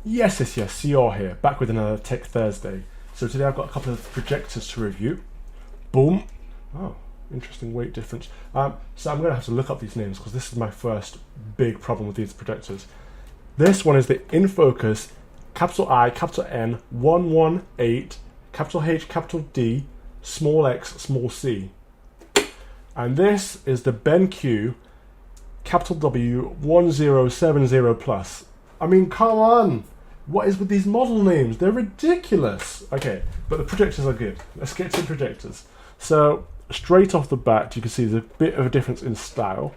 Yes, yes, yes, see you all here, back with another Tech Thursday. So today I've got a couple of projectors to review. Boom. Oh, interesting weight difference. So I'm going to have to look up these names because this is my first big problem with these projectors. This one is the InFocus capital I, capital N, 118, capital H, capital D, small x, small c. And this is the BenQ capital W 1070 plus. I mean, come on! What is with these model names? They're ridiculous! Okay, but the projectors are good. Let's get to projectors. So, straight off the bat, you can see there's a bit of a difference in style.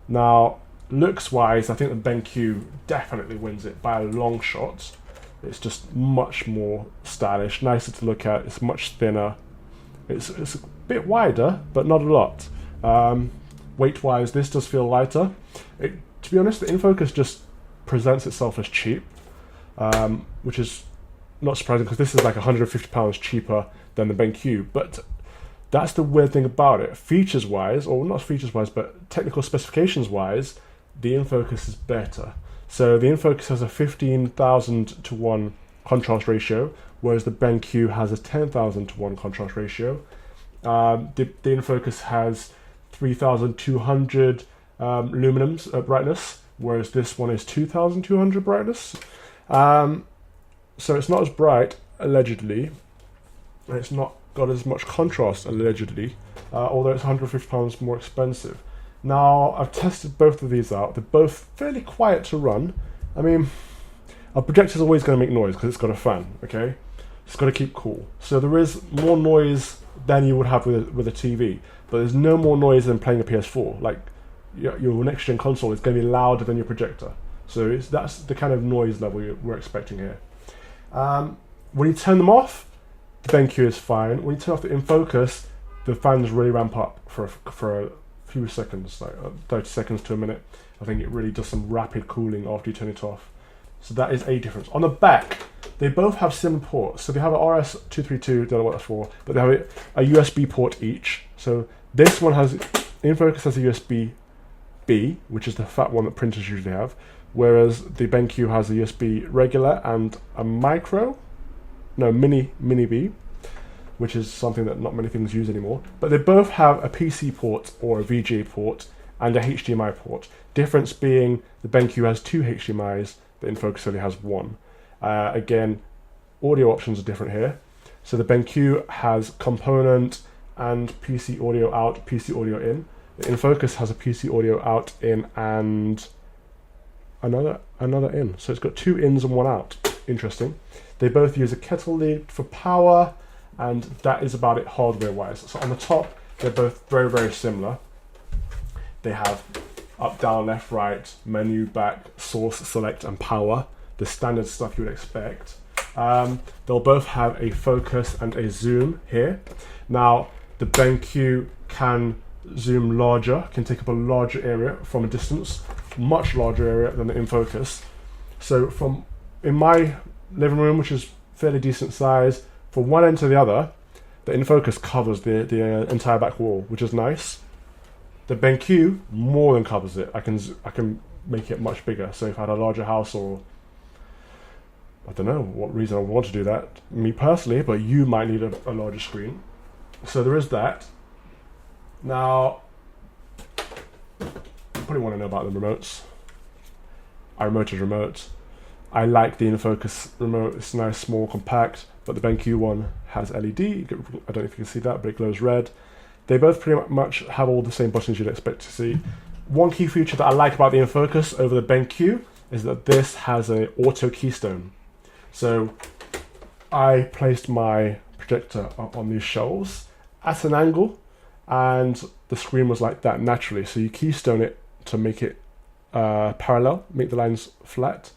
Now, looks-wise, I think the BenQ definitely wins it by a long shot. It's just much more stylish, nicer to look at, it's much thinner. It's a bit wider, but not a lot. Weight-wise, this does feel lighter. To be honest, the InFocus just presents itself as cheap, which is not surprising because this is like £150 cheaper than the BenQ. But that's the weird thing about it. Features-wise, or not features-wise, but technical specifications-wise, the InFocus is better. So the InFocus has a 15,000 to 1 contrast ratio, whereas the BenQ has a 10,000 to 1 contrast ratio. The InFocus has 3,200 luminums brightness, whereas this one is 2,200 brightness. So it's not as bright, allegedly, and it's not got as much contrast, allegedly, although it's £150 more expensive. Now, I've tested both of these out. They're both fairly quiet to run. I mean, a projector's always going to make noise because it's got a fan, okay? It's got to keep cool. So there is more noise than you would have with a TV, but there's no more noise than playing a PS4. Like, your next-gen console is going to be louder than your projector. So that's the kind of noise level we're expecting here. When you turn them off, the BenQ is fine. When you turn off the InFocus, the fans really ramp up for a few seconds, like 30 seconds to a minute. I think it really does some rapid cooling after you turn it off. So that is a difference. On the back, they both have similar ports. So they have an RS-232, don't know what that's for, but they have a USB port each. So this one has, InFocus has a USB-B, which is the fat one that printers usually have, whereas the BenQ has a USB regular and a mini B, which is something that not many things use anymore. But they both have a PC port or a VGA port and a HDMI port. Difference being the BenQ has 2 HDMIs, the InFocus only has 1. Again, audio options are different here. So the BenQ has component and PC audio out, PC audio in. The InFocus has a PC audio out, in, and another in. So it's got 2 ins and 1 out. Interesting. They both use a kettle lead for power, and that is about it hardware-wise. So on the top, they're both very, very similar. They have up, down, left, right, menu, back, source, select, and power. The standard stuff you would expect. They'll both have a focus and a zoom here. Now, the BenQ can zoom larger, can take up a larger area from a distance, much larger area than the InFocus. So in my living room, which is fairly decent size, from one end to the other, the InFocus covers the entire back wall, which is nice. The BenQ more than covers it. I can make it much bigger. So if I had a larger house, or I don't know what reason I would want to do that, me personally, but you might need a larger screen. So there is that. Now, you probably want to know about the remotes. I remote is remote. I like the InFocus remote. It's nice, small, compact, but the BenQ one has LED. I don't know if you can see that, but it glows red. They both pretty much have all the same buttons you'd expect to see. One key feature that I like about the InFocus over the BenQ is that this has an auto keystone. So I placed my projector up on these shelves at an angle, and the screen was like that naturally. So you keystone it to make it parallel, make the lines flat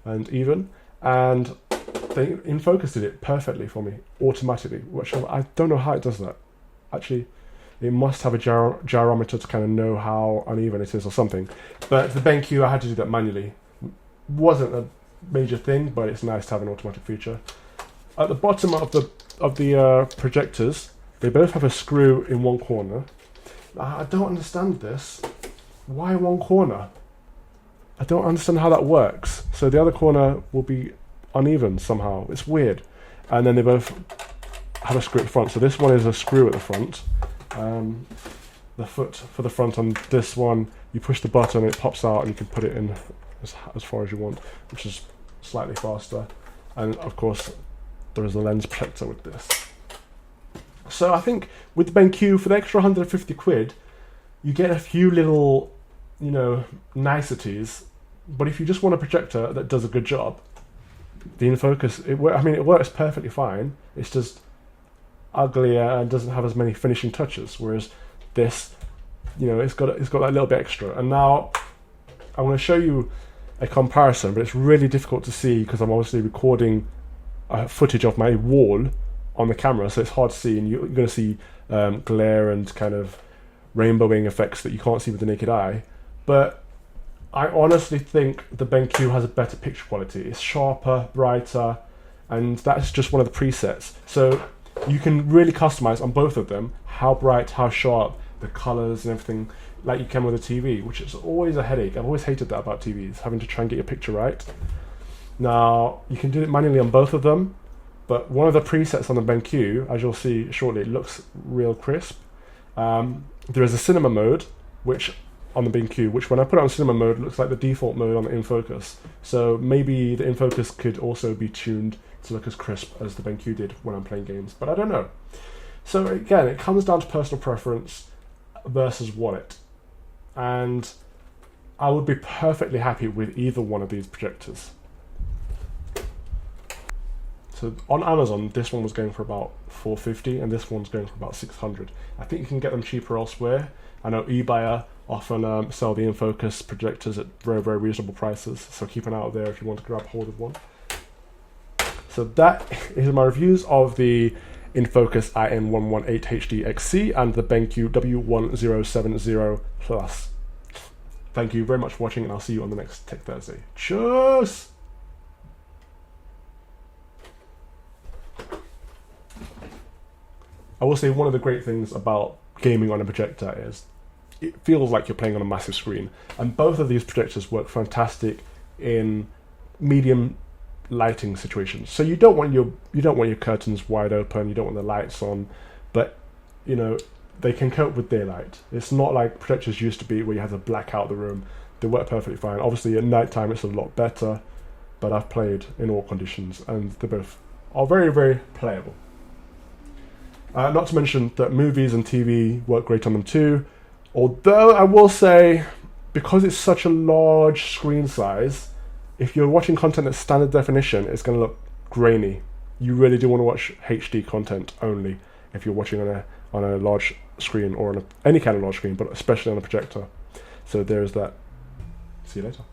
and even, and the InFocus did it perfectly for me, automatically, which I don't know how it does that. Actually, it must have a gyrometer to kind of know how uneven it is or something. But the BenQ, I had to do that manually. Wasn't a major thing, but it's nice to have an automatic feature. At the bottom of the projectors, they both have a screw in one corner. I don't understand this. Why one corner? I don't understand how that works. So the other corner will be uneven somehow. It's weird. And then they both have a screw at the front. So this one is a screw at the front. The foot for the front on this one, you push the button, it pops out, and you can put it in as far as you want, which is slightly faster. And of course, there is a lens protector with this. So I think with the BenQ, for the extra 150 quid, you get a few little, you know, niceties. But if you just want a projector that does a good job, the InFocus, it works perfectly fine. It's just uglier and doesn't have as many finishing touches. Whereas this, you know, it's got that little bit extra. And now I'm going to show you a comparison, but it's really difficult to see because I'm obviously recording footage of my wall on the camera, so it's hard to see, and you're going to see glare and kind of rainbowing effects that you can't see with the naked eye. But I honestly think the BenQ has a better picture quality. It's sharper, brighter, and that's just one of the presets. So you can really customize on both of them how bright, how sharp, the colors and everything, like you can with a TV, which is always a headache. I've always hated that about TVs, having to try and get your picture right. Now, you can do it manually on both of them, but one of the presets on the BenQ, as you'll see shortly, it looks real crisp. There is a cinema mode, which on the BenQ, which when I put it on cinema mode, looks like the default mode on the InFocus. So maybe the InFocus could also be tuned to look as crisp as the BenQ did when I'm playing games, but I don't know. So again, it comes down to personal preference versus wallet. And I would be perfectly happy with either one of these projectors. So on Amazon, this one was going for about $450 and this one's going for about $600. I think you can get them cheaper elsewhere. I know eBuyer often sell the InFocus projectors at very, very reasonable prices, so keep an eye out there if you want to grab hold of one. So that is my reviews of the InFocus IN118 HD XC and the BenQ W1070 Plus. Thank you very much for watching, and I'll see you on the next Tech Thursday. Cheers! I will say one of the great things about gaming on a projector is it feels like you're playing on a massive screen, and both of these projectors work fantastic in medium lighting situations. So you don't want your curtains wide open, you don't want the lights on, but you know, they can cope with daylight. It's not like projectors used to be where you have to black out the room. They work perfectly fine. Obviously at night time it's a lot better, but I've played in all conditions and they both are very, very playable. Not to mention that movies and TV work great on them too, although I will say, because it's such a large screen size, if you're watching content at standard definition, it's going to look grainy. You really do want to watch HD content only if you're watching on a large screen, or on any kind of large screen, but especially on a projector. So there's that. See you later.